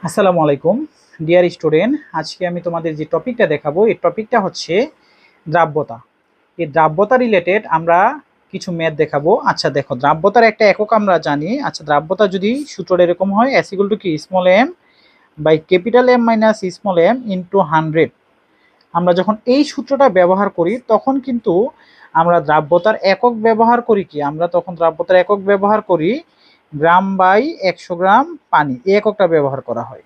আসসালামু আলাইকুম dear student. আজকে আমি তোমাদের যে টপিকটা দেখাবো এই টপিকটা হচ্ছে দ্রাব্যতা। এই দ্রাব্যতা রিলেটেড আমরা কিছু ম্যাথ দেখাবো। আচ্ছা দেখো, দ্রাব্যতার একটা একক আমরা জানি। আচ্ছা, দ্রাব্যতা যদি সূত্রটা এরকম হয়, এস ইকুয়াল টু কি small m by capital m minus small m into 100। আমরা যখন এই সূত্রটা ব্যবহার করি তখন কিন্তু আমরা দ্রাব্যতার একক ব্যবহার করি কি, আমরা তখন দ্রাব্যতার একক ব্যবহার করি গ্রাম বাই 100 গ্রাম পানি, এই এককটা ব্যবহার করা হয়।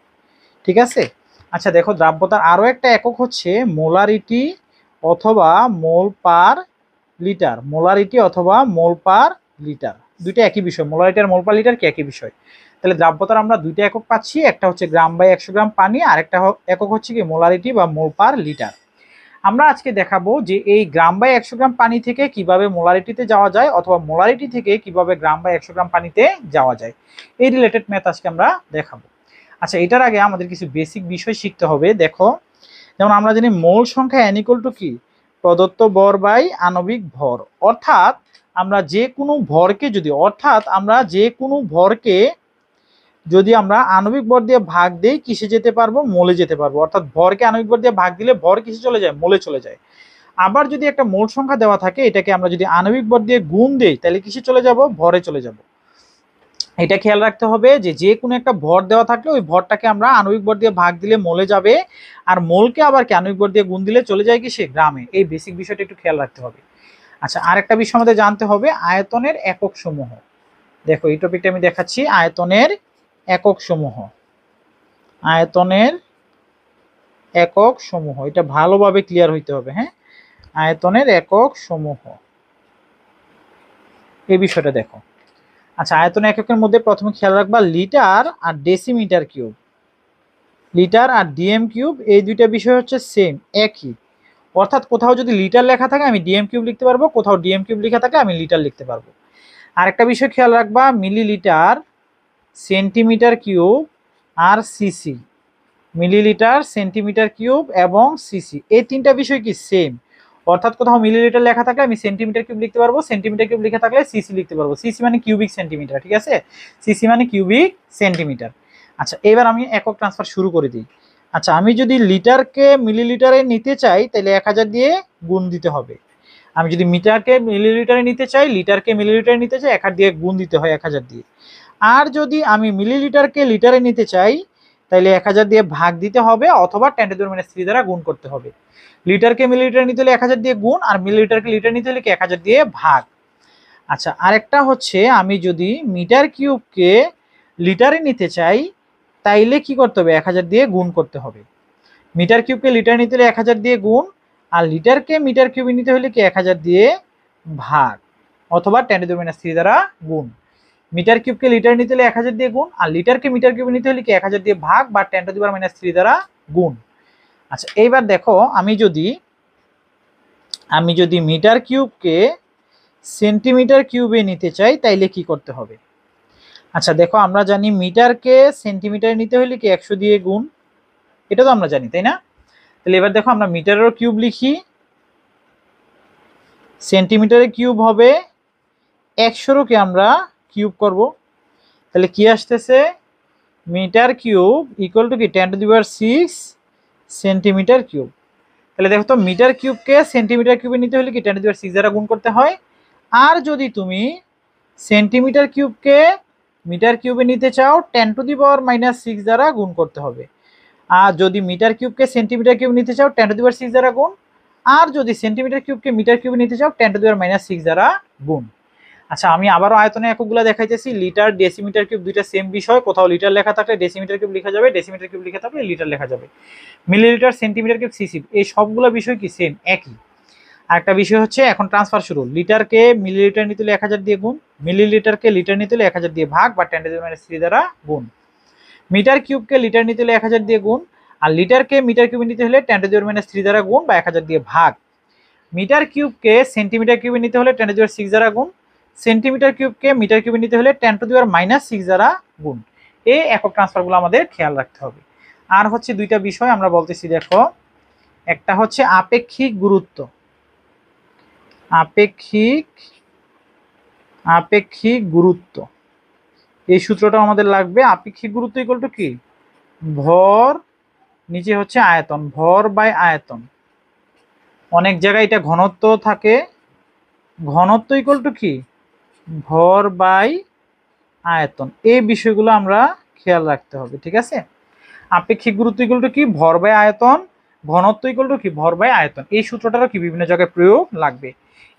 ঠিক আছে। আচ্ছা দেখো, দ্রাব্যতার আরও একটা একক হচ্ছে মোলারিটি অথবা মোল পার লিটার। মোলারিটি অথবা মোল পার লিটার দুইটা একই বিষয়, মোলারিটি আর মোল পার লিটার কি একই বিষয়। তাহলে দ্রাব্যতার আমরা দুইটা একক পাচ্ছি, একটা হচ্ছে গ্রাম বাই 100 গ্রাম পানি, আর একটা একক হচ্ছে কি মোলারিটি বা মোল পার লিটার। আমরা আজকে দেখাবো যে এই গ্রাম বাই 100 গ্রাম পানি থেকে কিভাবে মোলারিটিতে যাওয়া যায় অথবা মোলারিটি থেকে কিভাবে গ্রাম বাই 100 গ্রাম পানিতে যাওয়া যায়, এই রিলেটেড ম্যাথ আজকে আমরা দেখাবো। আচ্ছা, এটার আগে আমাদের কিছু বেসিক বিষয় শিখতে হবে। দেখো, যেমন আমরা জানি মোল সংখ্যা n ইকুয়াল টু কি প্রদত্ত ভর বাই আণবিক ভর। অর্থাৎ আমরা যে কোনো ভরকে যদি আমরা আণবিক ভর দিয়ে ভাগ দেই কিসে যেতে পারবো, মোলে যেতে পারবো। অর্থাৎ ভরকে আণবিক ভর দিয়ে ভাগ দিলে ভর কিসে চলে যায়, মোলে চলে যায়। আবার যদি একটা মোল সংখ্যা দেওয়া থাকে, এটাকে আমরা যদি আণবিক ভর দিয়ে গুণ দেই তাহলে কিসে চলে যাব, ভরে চলে যাব। এটা খেয়াল রাখতে হবে যে যে কোনো একটা ভর দেওয়া থাকলে ওই ভরটাকে আমরা আণবিক ভর দিয়ে ভাগ দিলে মোলে যাবে, আর মোলকে আবার কি আণবিক ভর দিয়ে গুণ দিলে চলে যায় কি সে গ্রামে। এই বেসিক বিষয়টা একটু খেয়াল রাখতে হবে। আচ্ছা, আরেকটা বিষয় আমাদের জানতে হবে আয়তনের একক সমূহ। দেখো, এই টপিকটা আমি দেখাচ্ছি, আয়তনের একক সমূহ। আয়তনের একক সমূহ, এটা ভালোভাবে ক্লিয়ার হইতে হবে। হ্যাঁ, আয়তনের একক সমূহ, এই বিষয়টা দেখো। আচ্ছা, আয়তন এককের মধ্যে প্রথমে খেয়াল রাখবা লিটার আর ডেসিমিটার কিউব। লিটার আর ডিএম কিউব এই দুইটা বিষয় হচ্ছে সেম, একই। অর্থাৎ কোথাও যদি লিটার লেখা থাকে আমি ডিএম কিউব লিখতে পারবো, কোথাও ডিএম কিউব লেখা থাকে আমি লিটার লিখতে পারবো। আরেকটা বিষয় খেয়াল রাখবা, মিলিলিটার, সেন্টিমিটার কিউব আর সিসি। মিলিলিটার, সেন্টিমিটার কিউব এবং সিসি, এই তিনটা বিষয় কি সেম। অর্থাৎ কোথাও মিলিলিটার লেখা থাকলে আমি সেন্টিমিটার কিউব লিখতে পারবো, সেন্টিমিটার কিউব লেখা থাকলে সিসি লিখতে পারবো। সিসি মানে কিউবিক সেন্টিমিটার, ঠিক আছে, সিসি মানে কিউবিক সেন্টিমিটার। আচ্ছা, এবার আমি একক ট্রান্সফার শুরু করে দিই। আচ্ছা, আমি যদি লিটারকে মিলিলিটারে নিতে চাই তাহলে 1000 দিয়ে গুণ দিতে হবে। আমি যদি মিটারকে মিলিলিটারে নিতে চাই, লিটারকে মিলিলিটারে নিতে চাই, 1000 দিয়ে গুণ দিতে হয় 1000 দিয়ে। আর যদি আমি মিলিলিটারকে লিটারে নিতে চাই তাহলে 1000 দিয়ে ভাগ দিতে হবে অথবা 10⁻³ দ্বারা গুণ করতে হবে। লিটারকে মিলিলিটার নিতে হলে 1000 দিয়ে গুণ, আর মিলিলিটারকে লিটার নিতে হলে কি 1000 দিয়ে ভাগ। আচ্ছা, আরেকটা হচ্ছে আমি যদি মিটার কিউবকে লিটারে নিতে চাই তাইলে কি করতে হবে, 1000 দিয়ে গুণ করতে হবে। মিটার কিউবকে লিটার নিতে হলে 1000 দিয়ে গুণ, আর লিটারকে মিটার কিউবে নিতে হলে কি 1000 দিয়ে ভাগ অথবা 10⁻³ দ্বারা গুণ। মিটার কিউবকে লিটার নিতে হলে 1000 দিয়ে গুণ, আর লিটারকে মিটার কিউবে নিতে হলে কি 1000 দিয়ে ভাগ বা 10⁻³ দ্বারা গুণ। আচ্ছা, এইবার দেখো, আমি যদি মিটার কিউবকে সেন্টিমিটার কিউবে নিতে চাই তাইলে কি করতে হবে। আচ্ছা দেখো, আমরা জানি মিটারকে সেন্টিমিটারে নিতে হলে কি 100 দিয়ে গুণ, এটা তো আমরা জানি, তাই না? তাহলে এবার দেখো, আমরা মিটারেরও কিউব লিখি, সেন্টিমিটারের কিউব হবে 100-কে আমরা কিউব করব। তাহলে কি আসতেছে, মিটার কিউব ইকুয়াল টু কি 10⁶ সেন্টিমিটার কিউব। তাহলে দেখো তো, মিটার কিউবকে সেন্টিমিটার কিউবে নিতে হলে কি 10⁶ দ্বারা গুণ করতে হয়। আর যদি তুমি সেন্টিমিটার কিউবকে মিটার কিউবে নিতে চাও 10⁻⁻6 দ্বারা গুণ করতে হবে। আর যদি মিটার কিউবকে সেন্টিমিটার কিউব নিতে চাও 10⁻6 দ্বারা গুণ, আর যদি সেন্টিমিটার কিউবকে মিটার কিউবে নিতে চাও 10⁻⁻6 দ্বারা গুণ। আচ্ছা, আমি আবারও আয়তনের এককগুলো দেখাইতেছি। লিটার, ডেসিমিটার কিউব দুইটা সেম বিষয়, কোথাও লিটার লেখা থাকলে ডেসিমিটার কিউব লেখা যাবে, ডেসিমিটার কিউব লেখা থাকলে লিটার লেখা যাবে। মিলিলিটার, সেন্টিমিটার কিউব, সিসি, এই সবগুলো বিষয় কি সেম, একই। আরেকটা বিষয় হচ্ছে এখন ট্রান্সফার শুরু। লিটারকে মিলিলিটার নিতে হলে 1000 দিয়ে গুণ, মিলিলিটারকে লিটার নিতে হলে 1000 দিয়ে ভাগ বা 10⁻³ দ্বারা গুণ। মিটার কিউবকে লিটার নিতে হলে 1000 দিয়ে গুণ, আর লিটারকে মিটার কিউবে নিতে হলে 10⁻³ দ্বারা গুণ বা 1000 দিয়ে ভাগ। মিটার কিউবকে সেন্টিমিটার কিউবে নিতে হলে 10⁻6 দ্বারা গুণ, সেন্টিমিটার কিউবকে মিটার কিউবে নিতে হলে 10⁻⁻6 দ্বারা গুণ। এই একক ট্রান্সফারগুলো আমাদের খেয়াল রাখতে হবে। আর হচ্ছে দুইটা বিষয় আমরা বলতেছি, দেখো, একটা হচ্ছে আপেক্ষিক গুরুত্ব। আপেক্ষিক আপেক্ষিক গুরুত্ব, এই সূত্রটা আমাদের লাগবে। আপেক্ষিক গুরুত্ব ইকুয়াল টু কি ভর, নিচে হচ্ছে আয়তন, ভর বাই আয়তন। অনেক জায়গায় এটা ঘনত্ব থাকে, ঘনত্ব ইকুয়াল টু কি, ভর বাই আয়তন। এই বিষয়গুলো আমরা খেয়াল রাখতে হবে, ঠিক আছে। আপেক্ষিক গুরুত্ব ইকুয়াল টু কি, ভর বাই আয়তন, ঘনত্ব ইকুয়াল টু কি, ভর বাই আয়তন। এই সূত্রটারও কি বিভিন্ন জায়গায় প্রয়োগ লাগবে।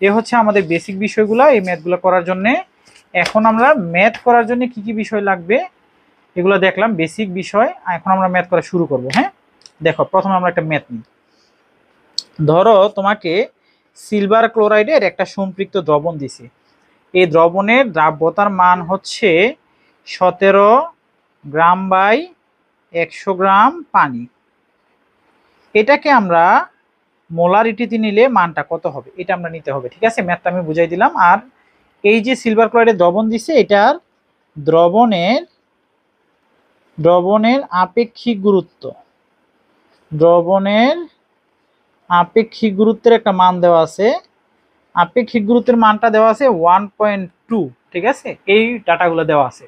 এ হচ্ছে আমাদের বেসিক বিষয়গুলো এই ম্যাথগুলো করার জন্য। এখন আমরা ম্যাথ করার জন্য কি কি বিষয় লাগবে এগুলো দেখলাম, বেসিক বিষয়। এখন আমরা ম্যাথ করা শুরু করব। হ্যাঁ, দেখো প্রথমে আমরা একটা ম্যাথ নিই। ধরো তোমাকে সিলভার ক্লোরাইডের একটা সম্পৃক্ত দ্রবণ দিছি। এই দ্রবণের দ্রাব্যতার মান হচ্ছে 17 গ্রাম বাই 100 গ্রাম পানি। এটাকে আমরা মোলারিটিতে নিলে মানটা কত হবে এটা আমরা নিতে হবে, ঠিক আছে। ম্যাথটা আমি বুঝাই দিলাম। আর এই যে সিলভার ক্লোরাইডের দ্রবণ দিছে, এটার দ্রবণের আপেক্ষিক গুরুত্ব, দ্রবণের আপেক্ষিক গুরুত্বের একটা মান দেওয়া আছে। আপেক্ষিক গুরুত্বের মানটা দেওয়া আছে 1.2, ঠিক আছে। এই ডাটাগুলো দেওয়া আছে।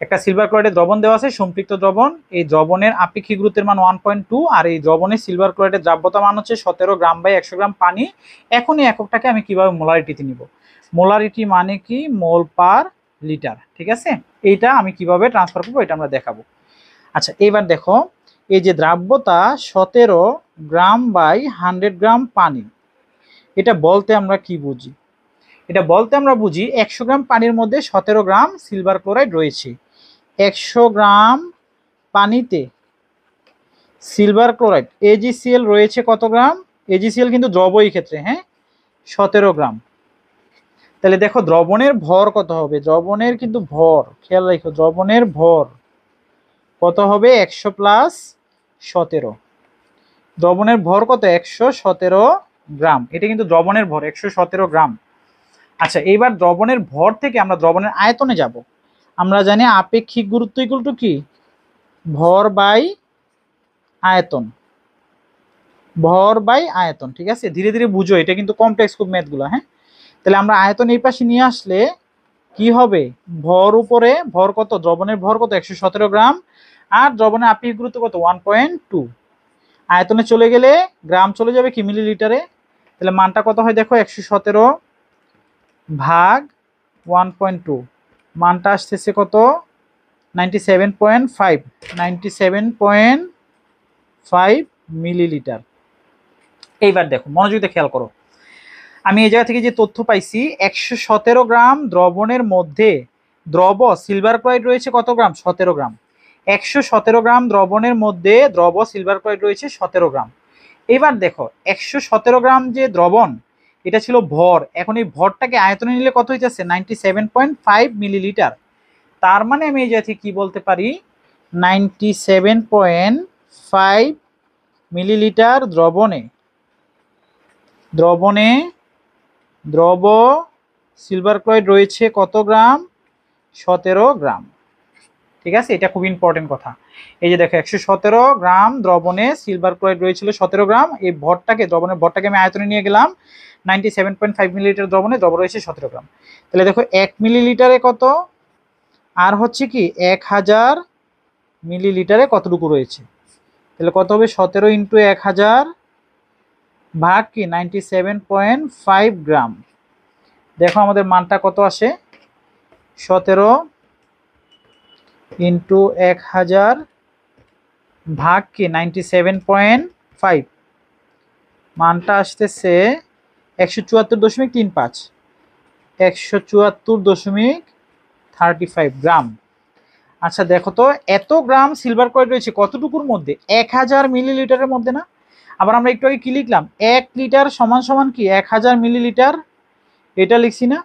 একটা সিলভার ক্লোরাইডের দ্রবণ দেওয়া আছে, সম্পৃক্ত দ্রবণ। এই দ্রবণের আপেক্ষিক গুরুত্বের মান 1.2, আর এই দ্রবণের সিলভার ক্লোরাইডের দ্রাব্যতা মান হচ্ছে 17 গ্রাম বাই 100 গ্রাম পানি। এখন এই এককটাকে আমি কিভাবে মোলারিটিতে নিব, মোলারিটি মানে কি, মোল পার লিটার, ঠিক আছে। এইটা আমি কিভাবে ট্রান্সফার করবো এটা আমরা দেখাবো। আচ্ছা, এবার দেখো এই যে দ্রাব্যতা 17 গ্রাম বাই 100 গ্রাম পানি, এটা বলতে আমরা কি বুঝি? এটা বলতে আমরা বুঝি 100 গ্রাম পানির মধ্যে 17 গ্রাম সিলভার ক্লোরাইড রয়েছে। 100 গ্রাম পানিতে সিলভার ক্লোরাইড AgCl রয়েছে কত গ্রাম? AgCl কিন্তু দ্রব এই ক্ষেত্রে, হ্যাঁ, 17 গ্রাম। তাহলে দেখো দ্রবণের ভর কত হবে, দ্রবণের কিন্তু ভর খেয়াল রাখো, দ্রবণের ভর কত হবে, 100 প্লাস 17। দ্রবণের ভর কত, 117 গ্রাম। এটা কিন্তু দ্রবণের ভর 117 গ্রাম। আচ্ছা, এইবার দ্রবণের ভর থেকে আমরা দ্রবণের আয়তনে যাব। আমরা জানি আপেক্ষিক গুরুত্ব ইকুয়াল টু কি, ভর বাই আয়তন, ভর বাই আয়তন, ঠিক আছে। ধীরে ধীরে বুঝো, এটা কিন্তু কমপ্লেক্স খুব ম্যাথগুলো। হ্যাঁ, তাহলে আমরা আয়তন এই পাশে নিয়ে আসলে কি হবে, ভর উপরে ভর কত, দ্রবণের ভর কত 117 গ্রাম, আর দ্রবণের আপেক্ষিক গুরুত্ব কত 1.2। আয়তনে চলে গেলে গ্রাম চলে যাবে কি মিলিলিটারে। তাহলে মানটা কত হয় দেখো, 117 ভাগ 1.2, মানটা আসতেছে কত, 97.5, 97.5 মিলিলিটার। এইবার দেখো মনোযোগ দিয়ে খেয়াল করো, আমি এই জায়গা থেকে যে তথ্য পাইছি, 117 গ্রাম দ্রবণের মধ্যে দ্রব সিলভার ক্লোরাইড রয়েছে কত গ্রাম, 17 গ্রাম। 117 গ্রাম দ্রবণের মধ্যে দ্রব সিলভার ক্লোরাইড রয়েছে 17 গ্রাম। এবার দেখো 117 গ্রাম যে দ্রবণ, এটা ছিল ভর। এখন এই ভরটাকে আয়তনে নিলে কত হইতেছে, 97.5 মিলিলিটার। তার মানে আমি এই জায়গা থেকে কি বলতে পারি, 97.5 মিলিলিটার দ্রবণে দ্রব সিলভার ক্লোরাইড রয়েছে কত গ্রাম, 17 গ্রাম, ঠিক আছে। এটা খুব ইম্পর্টেন্ট কথা। এই যে দেখো 117 গ্রাম দ্রবণে সিলভার ক্লোরাইড রয়েছিল 17 গ্রাম। এই ভরটাকে, দ্রবণের ভরটাকে আমি আয়তনে নিয়ে গেলাম, 97.5 মিলিলিটার দ্রবণে দ্রব রয়েছে 17 গ্রাম। তাহলে দেখো 1 মিলিলিটারে কত, আর হচ্ছে কি 1000 মিলিলিটারে কতটুকু রয়েছে। তাহলে কত হবে, 17 ইন্টু 1000 ভাগ কি 97.5 গ্রাম। দেখো আমাদের মানটা কত আসে, 17 ইন্টু 1000 ভাগ কি 97.5, মানটা আসতেছে 174.35, 174.35 গ্রাম। আচ্ছা দেখো তো, এত গ্রাম সিলভার ক্লোরাইড রয়েছে কতটুকুর মধ্যে, 1000 মিলিলিটারের মধ্যে না। আবার আমরা একটু আগে কি লিখলাম, 1 লিটার সমান সমান কি 1000 মিলিলিটার, এটা লিখছি না।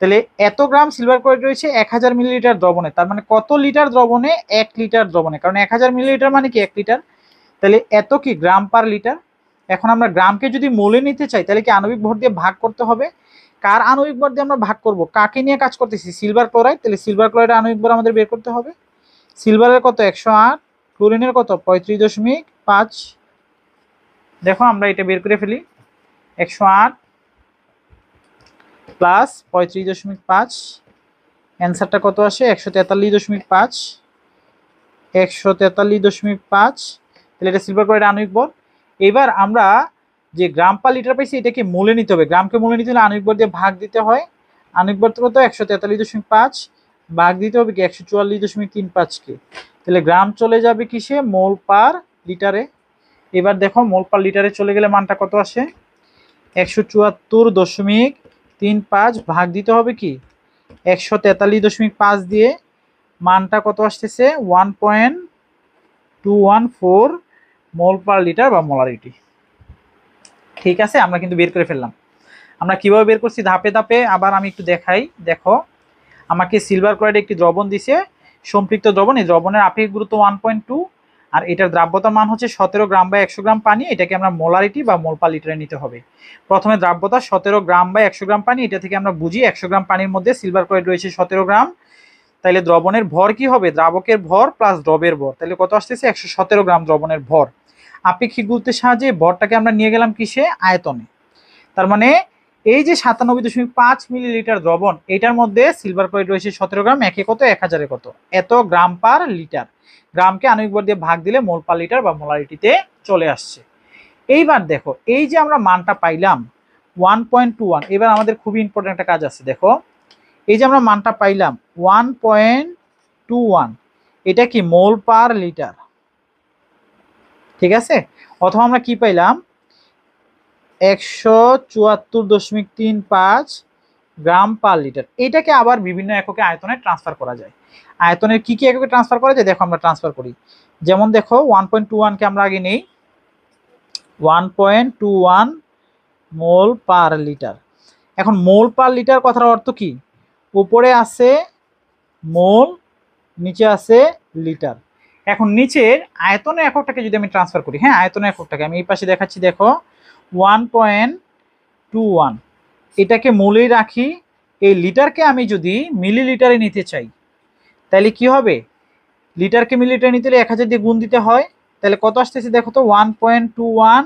তাহলে এত গ্রাম সিলভার ক্লোরাইড রয়েছে 1000 মিলিলিটার দ্রবণে, তার মানে কত লিটার দ্রবণে, 1 লিটার দ্রবণে, কারণ 1000 মিলিলিটার মানে কি 1 লিটার। তাহলে এত কি গ্রাম পার লিটার। এখন আমরা গ্রামকে যদি মোলে নিতে চাই, তাহলে কি আণবিক ভর দিয়ে ভাগ করতে হবে। কার আণবিক ভর দিয়ে আমরা ভাগ করব, কাকে নিয়ে কাজ করতেছি, সিলভার ক্লোরাইড। তাহলে সিলভার ক্লোরাইডের আণবিক ভর আমাদের বের করতে হবে। সিলভারের কত 108, ক্লোরিনের কত 35.5। দেখো আমরা এটা বের করে ফেলি, 108 প্লাস 35.5, অ্যান্সারটা কত আসে, 143.5। 143.5, তাহলে এটা সিলভার ক্লোরাইড আণবিক ভর। এবার আমরা যে গ্রাম পার লিটার পাইছি এটাকে মোলে নিতে হবে, গ্রামকে মোলে নিতে হলে আণবিক ভর দিয়ে ভাগ দিতে হয়। আণবিক ভর কত? 143.5 ভাগ দিতে হবে কি 144.35কে, তাহলে গ্রাম চলে যাবে কিসে? মোল পার লিটারে। এবার দেখো মোল পার লিটারে চলে গেলে মানটা কত আসে? 174.35 ভাগ দিতে হবে কি 143.5 দিয়ে, মানটা কত আসতেছে? 1.214 মোল পার লিটার বা মোলারিটি। ঠিক আছে, আমরা কিন্তু বের করে ফেললাম। আমরা কিভাবে বের করছি ধাপে ধাপে আবার আমি একটু দেখাই। দেখো আমাকে সিলভার ক্লোরাইড একটি দ্রবণ দিছে, সম্পৃক্ত দ্রবণ, এই দ্রবণের আপেক্ষিক গুরুত্ব 1.2 আর এটার দ্রাব্যতার মান হচ্ছে 17 গ্রাম বা 100 গ্রাম পানি। এটাকে আমরা মোলারিটি বা মোল পার লিটারে নিতে হবে। প্রথমে দ্রাব্যতা 17 গ্রাম বা 100 গ্রাম পানি, এটা থেকে আমরা বুঝি 100 গ্রাম পানির মধ্যে সিলভার ক্লোরাইড রয়েছে 17 গ্রাম। তাহলে দ্রবণের ভর কি হবে? দ্রাবকের ভর প্লাস দ্রবের ভর, তাহলে কত আসতেছে? 117 গ্রাম দ্রবণের ভর। আপেক্ষিক গুরুত্বের সাহায্যে ভরটাকে আমরা নিয়ে গেলাম কিসে? আয়তনে। তার মানে এই যে 97.5 মিলিলিটার দ্রবণ, এটার মধ্যে সিলভার ক্লোরাইড রয়েছে 17 গ্রাম, একে কত? 1000-এ কত? এত গ্রাম পার লিটার। গ্রামকে আণবিক ভর দিয়ে ভাগ দিলে মোল পার লিটার বা মোলারিটিতে চলে আসছে। এইবার দেখো এই যে আমরা মানটা পাইলাম 1.21, এবার আমাদের খুবই ইম্পর্টেন্ট একটা কাজ আছে। দেখো এই যে আমরা মানটা পাইলাম 1.21, এটা কি? মোল পার লিটার। ঠিক আছে, অথবা আমরা কি পাইলাম? 174.35 গ্রাম পার লিটার। এটাকে আবার বিভিন্ন এককে আয়তনে ট্রান্সফার করা যায়। আয়তনের কি কি এককে ট্রান্সফার করা যায় দেখো আমরা ট্রান্সফার করি। যেমন দেখো 1.21কে আমরা আগে নেই, 1.21 মোল পার লিটার। এখন মোল পার লিটার কথার অর্থ কি? উপরে আছে মোল, নিচে আছে লিটার। এখন নিচের আয়তনের এককটাকে যদি আমি ট্রান্সফার করি, হ্যাঁ আয়তনের এককটাকে আমি এই পাশে দেখাচ্ছি। দেখো 1.21 এটাকে মোলেই রাখি। এই লিটারকে আমি যদি মিলিলিটারে নিতে চাই তাহলে কি হবে? লিটারকে মিলিলিটারে নিতে হলে 1000 দিয়ে গুণ দিতে হয়। তাহলে কত আসতেছে দেখো তো? 1.21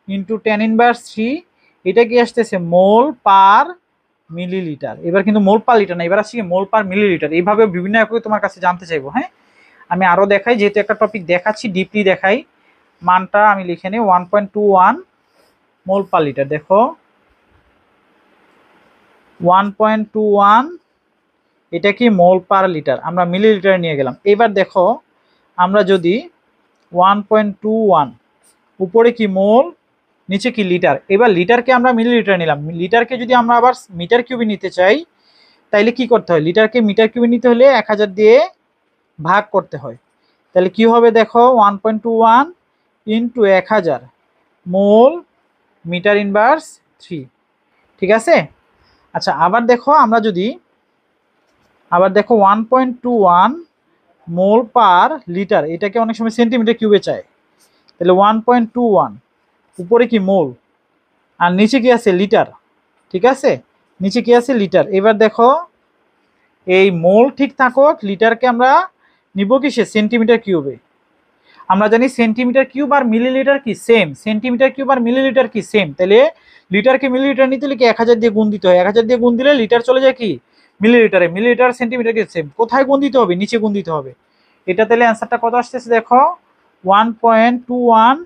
ইন্টু 10⁻³ এটা কি আসতেছে? মোল পার মিলিলিটার। এবার কিন্তু মোল পার লিটার না, এবার আসছে মোল পার মিলিলিটার। এইভাবে বিভিন্ন এককে তোমার কাছে জানতে চাইবো। হ্যাঁ আমি আরো দেখাই, যেহেতু একটা টপিক দেখাচ্ছি ডিপলি দেখাই। মানটা আমি লিখে নিই 1.21 মোল পার লিটার। দেখো 1.21 এটা কি? মোল পার লিটার। আমরা মিলিলিটারে নিয়ে গেলাম। এবার দেখো আমরা যদি 1.21 উপরে কি মোল, নিচে কি লিটার, এবার লিটারকে আমরা মিলিলিটারে নিলাম। লিটারকে যদি আমরা আবার মিটার কিউবে নিতে চাই তাইলে কি করতে হয়? লিটারকে মিটার কিউবে নিতে হলে 1000 দিয়ে ভাগ করতে হয়। তাহলে কি হবে দেখো? 1.21 ইন্টু 1000 মোল মিটার ইনভার্স 3। ঠিক আছে, আচ্ছা আবার দেখো আমরা যদি আবার দেখো 1.21 মোল পার লিটার, এটাকে অনেক সময় সেন্টিমিটার কিউবে চায়। তাহলে 1.21 উপরে কি মোল আর নিচে কি আছে? লিটার। ঠিক আছে, নিচে কি আছে? লিটার। এবার দেখো এই মোল ঠিক থাকুক, লিটারকে আমরা নিব কিসে? সেন্টিমিটার কিউবে। আমরা জানি সেন্টিমিটার কিউব আর মিলিলিটার কি সেম, সেন্টিমিটার কিউব আর মিলিলিটার কি সেম। তাহলে লিটারকে মিলিলিটার নিতে হলে কি 1000 দিয়ে গুণ দিতে হয়। 1000 দিয়ে গুণ দিলে লিটার চলে যায় কি? মিলিলিটারে। মিলিলিটার সেন্টিমিটার কি সেম। কোথায় গুণ দিতে হবে? নিচে গুণ দিতে হবে। এটা তাহলে অ্যান্সারটা কত আসতেছে দেখো? 1.21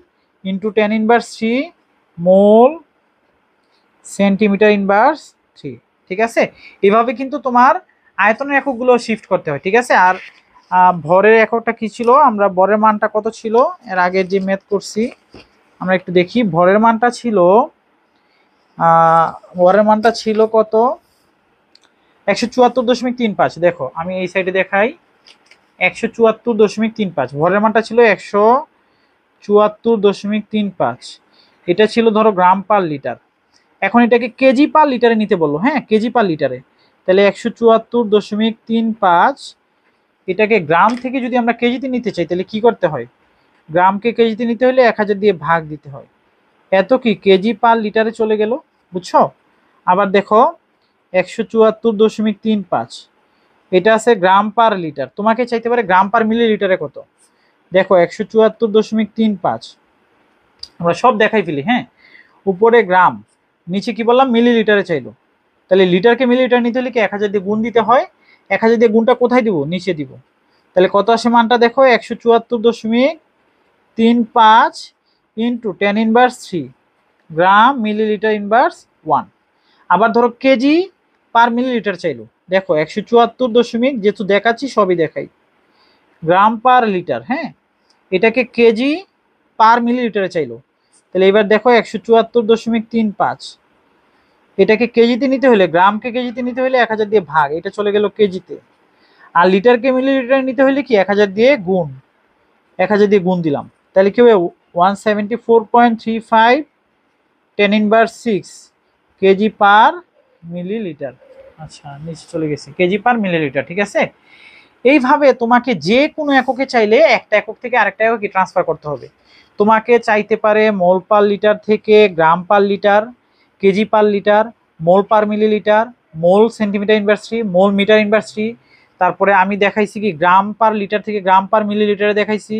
ইন্টু 10⁻³ মোল সেন্টিমিটার ইনভার্স 3। ঠিক আছে, এভাবে কিন্তু তোমার আয়তনের এককগুলো শিফট করতে হয়। ঠিক আছে, আর ভরের এককটা কি ছিল? আমরা ভরের মানটা কত ছিল এর আগের যে ম্যাথ করছি আমরা একটু দেখি। ভরের মানটা ছিল কত? 174.35। দেখো আমি এই সাইডে দেখাই, 174.35 ভরের মানটা ছিল 174.35। এটা ছিল ধরো গ্রাম পার লিটার। এখন এটাকে কেজি পার লিটারে নিতে বললো, হ্যাঁ কেজি পার লিটারে। তাহলে 174.35 এটাকে গ্রাম থেকে যদি আমরা কেজিতে নিতে চাই তাহলে কি করতে হয়? গ্রামকে কেজিতে নিতে হলে 1000 দিয়ে ভাগ দিতে হয়। এত কি? কেজি পার লিটারে চলে গেল। বুঝছো? আবার দেখো 174.35 এটা আছে গ্রাম পার লিটার। তোমাকে চাইতে পারে গ্রাম পার মিলিলিটারে কত। দেখো 174.35 আমরা সব দেখাই ফেলি। হ্যাঁ উপরে গ্রাম, নিচে কি বললাম? মিলিলিটারে চাইলো। তাহলে লিটারকে মিলিলিটার নিতে হলে কি 1000 দিয়ে গুণ দিতে হয়। 1000 দিয়ে গুণটা কোথায় দিব? নিচে দিব। তাহলে কত আসে মানটা দেখো, 174.35 ইন্টু 10⁻³ গ্রাম মিলিলিটার ইনভার্স 1। আবার ধরো কেজি পার মিলিলিটার চাইলো, দেখো 174 যেহেতু দেখাচ্ছি সবই দেখাই, গ্রাম পার লিটার, হ্যাঁ এটাকে কেজি পার মিলিলিটারে চাইলো। তাহলে এবার দেখো 174.35, এটাকে কেজিতে নিতে হলে, গ্রামকে কেজিতে নিতে হলে 1000 দিয়ে ভাগ, এটা চলে গেল কেজিতে। আর লিটারকে মিলিলিটারে নিতে হলে কি 1000 দিয়ে গুণ, 1000 দিয়ে গুণ দিলাম। তাহলে কি হবে 174.35 10⁻⁶ কেজি পার মিলিলিটার। আচ্ছা নিচে চলে গেছে, কেজি পার মিলিলিটার, ঠিক আছে। এইভাবে তোমাকে যে কোনো এককে চাইলে একটা একক থেকে আরেকটা এককে ট্রান্সফার করতে হবে। তোমাকে চাইতে পারে মোল পার লিটার থেকে গ্রাম per litre, KG per litre, মোল পার মিলিলিটার, মোল সেন্টিমিটার ইনভার্স 3, মোল মিটার ইনভার্স 3। তারপরে আমি দেখাইছি কি গ্রাম পার লিটার থেকে গ্রাম পার মিলিলিটারে দেখাইছি,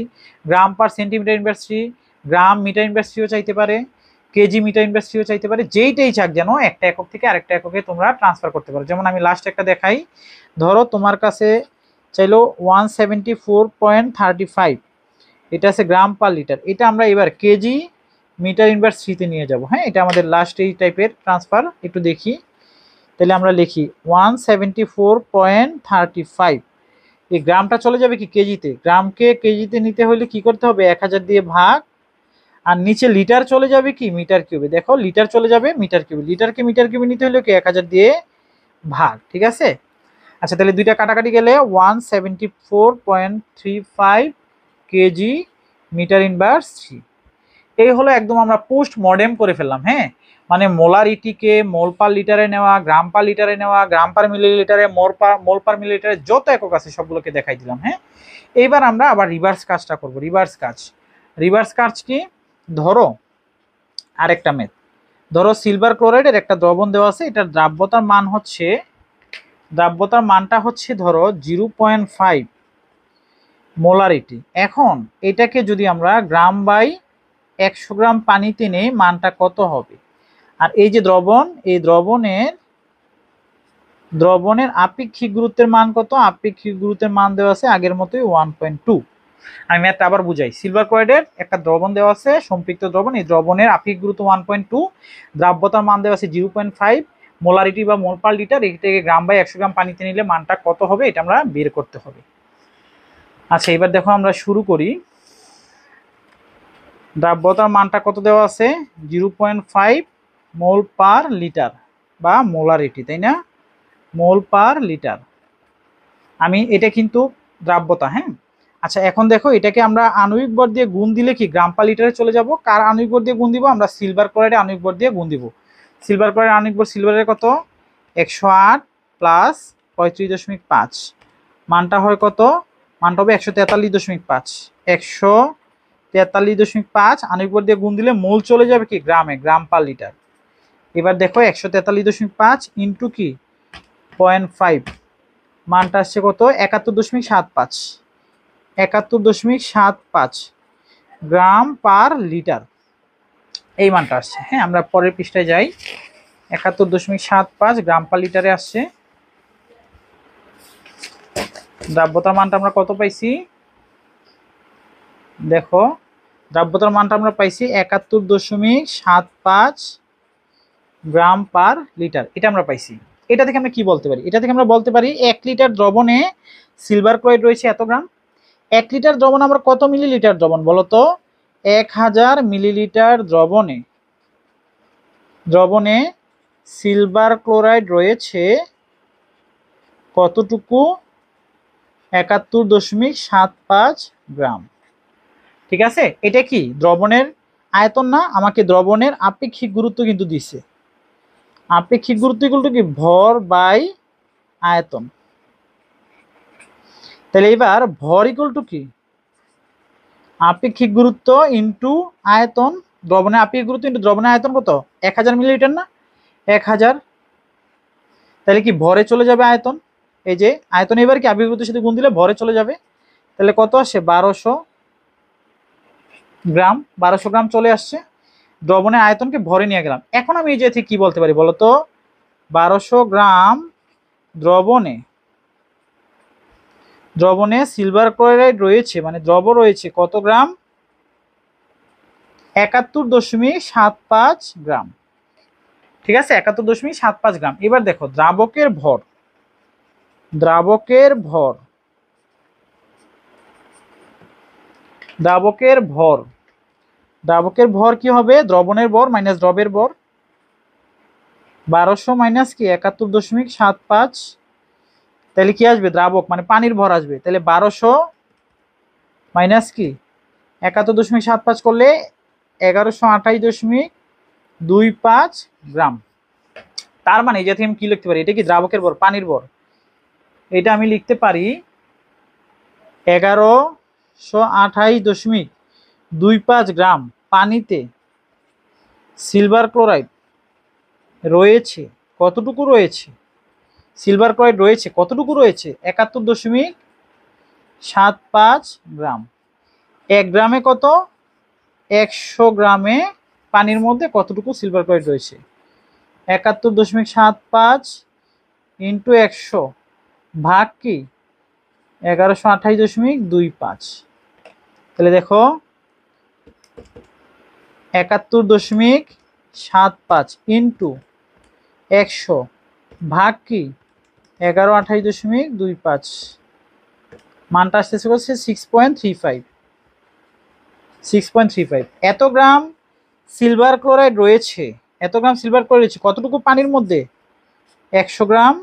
গ্রাম পার সেন্টিমিটার ইনভার্স 3, গ্রাম মিটার ইনভার্স 3ও চাইতে পারে, কেজি মিটার ইনভার্স 3ও চাইতে পারে। যেইটাই চাক যেন একটা একক থেকে আরেকটা এককে তোমরা ট্রান্সফার করতে পারো। যেমন আমি লাস্ট একটা দেখাই, ধরো তোমার কাছে চাইলো 174.35, এটা আছে গ্রাম পার লিটার, এটা আমরা এবার কেজি মিটার ইনভার্স 3তে নিয়ে যাব। হ্যাঁ এটা আমাদের লাস্ট এই টাইপের ট্রান্সফার, একটু দেখি। তাহলে আমরা লিখি 174.35, এই গ্রামটা চলে যাবে কি কেজিতে, গ্রামকে কেজিতে নিতে হলে কি করতে হবে 1000 দিয়ে ভাগ, আর নিচে লিটার চলে যাবে কি মিটার কিউবে, দেখো লিটার চলে যাবে মিটার কিউবে, লিটারকে মিটার কিউবে নিতে হলে কি 1000 দিয়ে ভাগ, ঠিক আছে। আচ্ছা তাহলে দুইটা কাটাকাটি গেলে 174.35 কেজি মিটার ইনভার্স 3। এই হলো একদম আমরা পোস্ট মডেম করে ফেললাম। হ্যাঁ মানে মোলারিটিকে মোল পার লিটারে নেওয়া, গ্রাম পার লিটারে নেওয়া, গ্রাম পার মিলিলিটারে, মোল পার মিলিলিটারে যত একক আছে সবগুলোকে দেখাই দিলাম। হ্যাঁ এইবার আমরা আবার রিভার্স কাজটা করব। রিভার্স কাজ কি, ধরো আরেকটা মেথ, ধরো সিলভার ক্লোরাইডের একটা দ্রবণ দেওয়া আছে, এটার দ্রাব্যতার মানটা হচ্ছে ধরো 0.5 মোলারিটি। এখন এটাকে যদি আমরা গ্রাম বাই 100 গ্রাম পানিতে নেই মানটা কত হবে। আর এই যে দ্রবণ, এই দ্রবণের আপেক্ষিক গুরুত্বের মান কত, আপেক্ষিক গুরুত্বের মান দেওয়া আছে আগের মতোই 1.2। আমি ম্যাথটা আবার বুঝাই, সিলভার ক্লোরাইডের একটা দ্রবণ দেওয়া আছে, সম্পৃক্ত দ্রবণ, এই দ্রবণের আপেক্ষিক গুরুত্ব 1.2, দ্রাব্যতার মান দেওয়া আছে 0.5, মোলারিটি বা মোল পার লিটার, এই থেকে গ্রাম বাই 100 গ্রাম পানিতে নিলে মানটা কত হবে এটা আমরা বের করতে হবে। আচ্ছা এবার দেখো আমরা শুরু করি। দ্রাব্যতার মানটা কত দেওয়া আছে 0.5 মোল পার লিটার বা মোলারিটি, তাই না, মোল পার লিটার। আমি এটা কিন্তু দ্রাব্যতা। হ্যাঁ আচ্ছা এখন দেখো এটাকে আমরা আণবিক ভর দিয়ে গুণ দিলে কি গ্রাম পার লিটারে চলে যাব। কার আণবিক ভর দিয়ে গুণ দিব, আমরা সিলভার ক্লোরাইডে আণবিক ভর দিয়ে গুণ দিব। সিলভার ক্লোরাইড আণবিক ভর সিলভারের কত 108 প্লাস 35.5, মানটা হয় কত, মানটা হবে 143.5, 143.5 আণবিক ভর দিয়ে গুণ দিলে মোল চলে যাবে কি গ্রামে, গ্রাম পার লিটার। এবার দেখো 143.5 ইন্টু কি 0.5, মানটা আসছে কত 71.75, 71.75 গ্রাম পার লিটার, এই মানটা আসছে। হ্যাঁ আমরা পরের পৃষ্ঠায় যাই, 71.75 গ্রাম পার লিটারে আসছে। দ্রাব্যতার মানটা আমরা কত পাইছি, দেখো দ্রাব্যতার মানটা আমরা পাইছি 71.75 গ্রাম পার লিটার, এটা আমরা পাইছি। এটা থেকে আমরা কি বলতে পারি, এটা থেকে আমরা বলতে পারি 1 লিটার দ্রবণে সিলভার ক্লোরাইড রয়েছে এত গ্রাম। 1 লিটার দ্রবণ আমরা কত মিলিলিটার দ্রবণ বলতো, 1000 মিলিলিটার দ্রবণে সিলভার ক্লোরাইড রয়েছে কতটুকু, 71.75 গ্রাম, ঠিক আছে। এটা কি দ্রবণের আয়তন না, আমাকে দ্রবণের আপেক্ষিক গুরুত্ব কিন্তু দিছে। আপেক্ষিক গুরুত্ব ইকুয়াল টু কি ভর বাই আয়তন। তাহলে এবার ভর ইকুয়াল টু কি আপেক্ষিক গুরুত্ব ইন্টু আয়তন, দ্রবণের আপেক্ষিক গুরুত্ব ইন্টু দ্রবণের আয়তন কত 1000 মিলিলিটার না, 1000। তাহলে কি ভরে চলে যাবে আয়তন, এই যে আয়তন এবার কি আপেক্ষিক গুরুত্বের সাথে গুণ দিলে ভরে চলে যাবে। তাহলে কত আসে 1200 গ্রাম, 1200 গ্রাম চলে আসছে। দ্রবণের আয়তনকে ভরে নিয়ে গেলাম। এখন আমি এই যে কি বলতে পারি বলতো, 1200 গ্রাম দ্রবণে সিলভার ক্লোরাইড রয়েছে, মানে দ্রব রয়েছে কত গ্রাম? 71.75 গ্রাম। ঠিক আছে, 71.75 গ্রাম। এবার দেখো দ্রাবকের ভর, দ্রাবকের ভর, দ্রাবকের ভর, দ্রাবকের ভর কি হবে? দ্রবণের ভর মাইনাস দ্রবের ভর, 1200 মাইনাস কি 71.75, তাহলে কি আসবে? দ্রাবক মানে পানির ভর আসবে। তাহলে 1200 মাইনাস কি 71.75 করলে 1128.25 গ্রাম। তার মানে এই জাতীয় আমি কি লিখতে পারি? এটা কি দ্রাবকের ভর, পানির ভর। এটা আমি লিখতে পারি 1128.25 গ্রাম পানিতে সিলভার ক্লোরাইড রয়েছে। কতটুকু রয়েছে? সিলভার ক্লোরাইড রয়েছে কতটুকু? রয়েছে 71.75 গ্রাম। 1 গ্রামে কত? 100 গ্রামে পানির মধ্যে কতটুকু সিলভার ক্লোরাইড রয়েছে? 71.75 ইন্টু 100 ভাগ কি 1128.25। তাহলে দেখো 71.75 ইন্টু 100 ভাগ কি 1128.25, মানটা আসতেছে হচ্ছে 6.35। 6.35 এত গ্রাম সিলভার ক্লোরাইড রয়েছে, এত গ্রাম সিলভার ক্লোরাইড রয়েছে কতটুকু পানির মধ্যে? 100 গ্রাম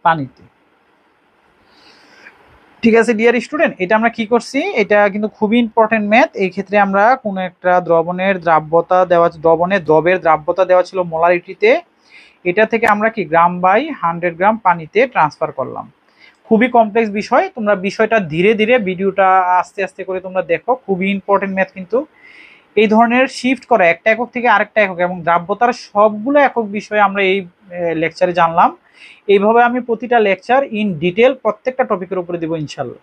পানিতে। ঠিক আছে ডিয়ার স্টুডেন্ট, এটা আমরা কি করছি? এটা কিন্তু খুবই ইম্পর্টেন্ট ম্যাথ। এই ক্ষেত্রে আমরা কোনো একটা দ্রবণের দ্রাব্যতা দেওয়া, দ্রবের দ্রাব্যতা দেওয়া ছিল মোলারিটিতে, এটা থেকে আমরা কি গ্রাম বাই 100 গ্রাম পানিতে ট্রান্সফার করলাম। খুবই কমপ্লেক্স বিষয়, তোমরা বিষয়টা ধীরে ধীরে ভিডিওটা আস্তে আস্তে করে তোমরা দেখো, খুবই ইম্পর্টেন্ট ম্যাথ কিন্তু। এই ধরনের শিফট করা একটা একক থেকে আরেকটা একক এবং দ্রাব্যতার সবগুলো একক বিষয়ে আমরা এই লেকচারে জানলাম। এইভাবে আমি প্রতিটা লেকচার ইন ডিটেল প্রত্যেকটা টপিকের উপরে দেবো ইনশাল্লাহ।